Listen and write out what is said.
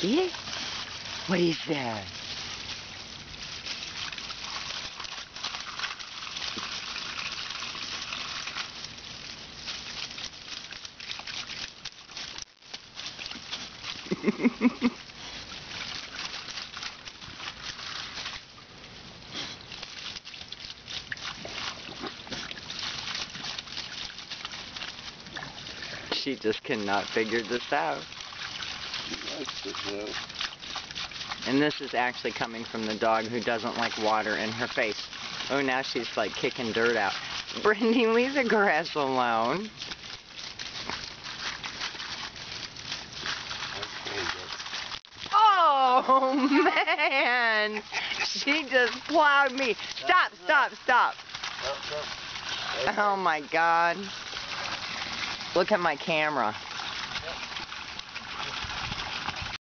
Get it? What is that? She just cannot figure this out. And this is actually coming from the dog who doesn't like water in her face. Oh, now she's like kicking dirt out. Brandy, leave the grass alone. Oh, man! She just plowed me. Stop, stop, stop. Oh, my God. Look at my camera.